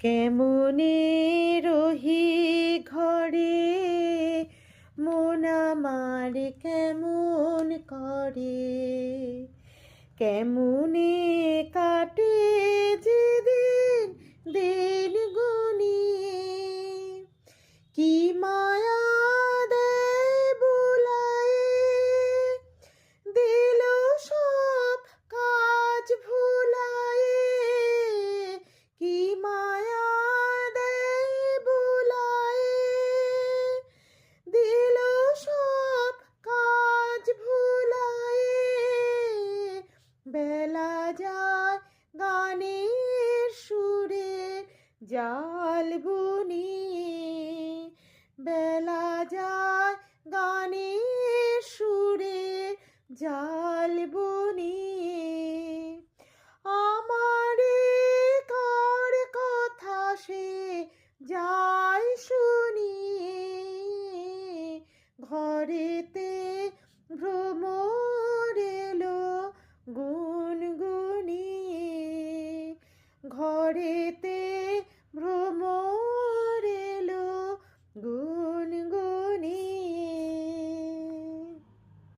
কেমনে রহি ঘরে মন আমার কেমন করে, কেমনে কাটে যে দিন দিন গুনিয়ে, কি মায়া দেয় বুলায়ে, দিল সব কাজ ভুলায়ে, কি মায়া দেয় বুলায়ে, দিল সব কাজ ভুলায়ে, বেলা যায় গানের সুরে জাল বুনিয়ে, বেলা যায় গানের সুরে জাল বুনিয়ে।